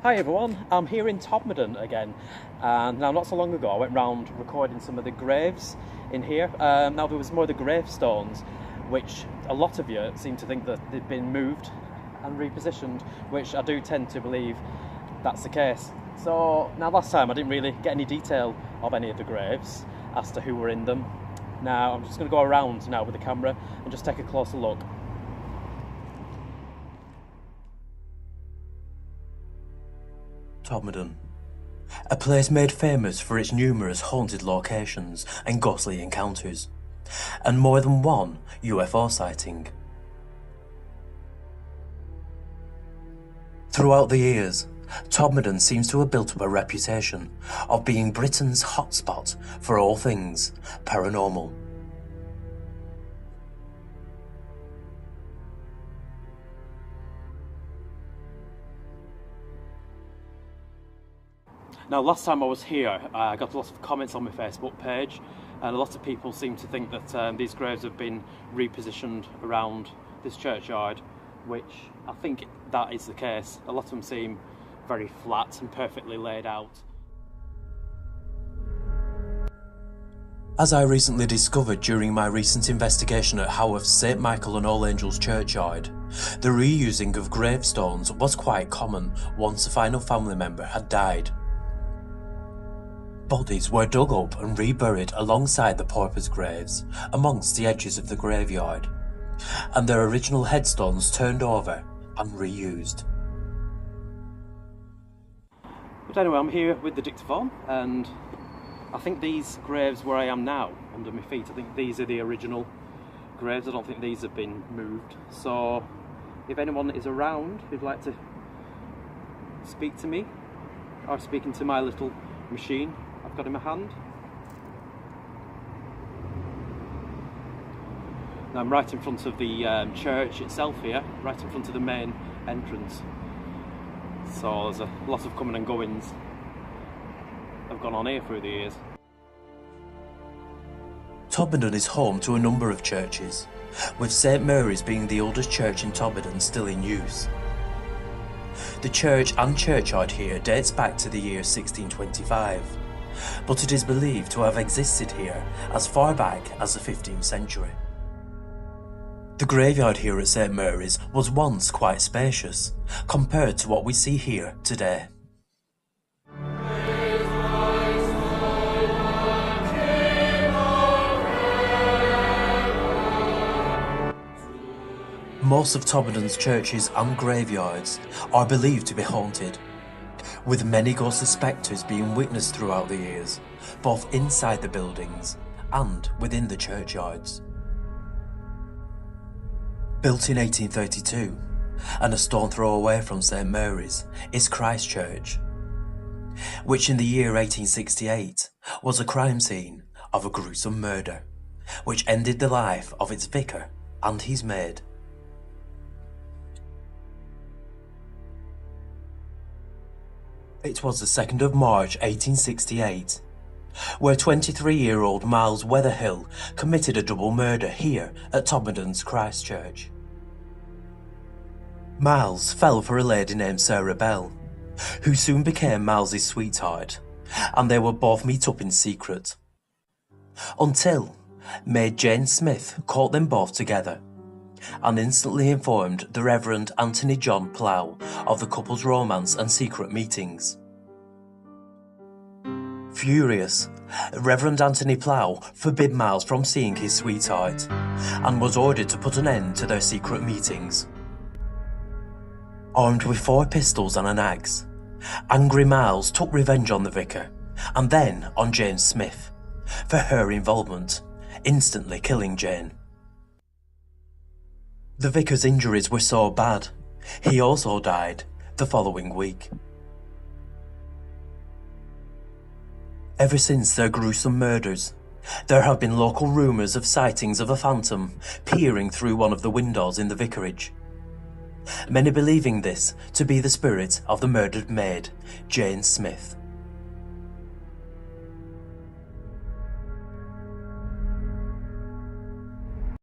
Hi everyone, I'm here in Todmorden again, and now not so long ago I went round recording some of the graves in here. Now there was more of the gravestones, which a lot of you seem to think that they've been moved and repositioned, which I do tend to believe that's the case. So now last time I didn't really get any detail of any of the graves as to who were in them. Now I'm just going to go around now with the camera and just take a closer look. Todmorden, a place made famous for its numerous haunted locations and ghostly encounters, and more than one UFO sighting. Throughout the years, Todmorden seems to have built up a reputation of being Britain's hotspot for all things paranormal. Now last time I was here, I got lots of comments on my Facebook page, and a lot of people seem to think that these graves have been repositioned around this churchyard, which I think that is the case. A lot of them seem very flat and perfectly laid out. As I recently discovered during my recent investigation at Haworth's St Michael and All Angels churchyard, the reusing of gravestones was quite common once a final family member had died. Bodies were dug up and reburied alongside the paupers' graves amongst the edges of the graveyard, and their original headstones turned over and reused. But anyway, I'm here with the dictaphone, and I think these graves where I am now, under my feet, I think these are the original graves. I don't think these have been moved. So if anyone is around who'd like to speak to me, or speak into my little machine I've got in my hand. Now I'm right in front of the church itself here, right in front of the main entrance. So there's a lot of coming and goings have gone on here through the years. Todmorden is home to a number of churches, with St Mary's being the oldest church in Todmorden still in use. The church and churchyard here dates back to the year 1625, but it is believed to have existed here as far back as the 15th century. The graveyard here at St Mary's was once quite spacious, compared to what we see here today. Most of Todmorden's churches and graveyards are believed to be haunted, with many ghostly spectres being witnessed throughout the years, both inside the buildings and within the churchyards. Built in 1832, and a stone throw away from St Mary's, is Christ Church, which in the year 1868 was a crime scene of a gruesome murder, which ended the life of its vicar and his maid. It was the 2nd of March 1868, where 23-year-old Miles Weatherhill committed a double murder here at Todmorden's Christ Church. Miles fell for a lady named Sarah Bell, who soon became Miles's sweetheart, and they would both meet up in secret. Until maid Jane Smith caught them both together, and instantly informed the Reverend Anthony John Plough of the couple's romance and secret meetings. Furious, Reverend Anthony Plough forbid Miles from seeing his sweetheart, and was ordered to put an end to their secret meetings. Armed with 4 pistols and an axe, angry Miles took revenge on the vicar, and then on Jane Smith, for her involvement, instantly killing Jane. The vicar's injuries were so bad, he also died the following week. Ever since their gruesome murders, there have been local rumours of sightings of a phantom peering through one of the windows in the vicarage, many believing this to be the spirit of the murdered maid, Jane Smith.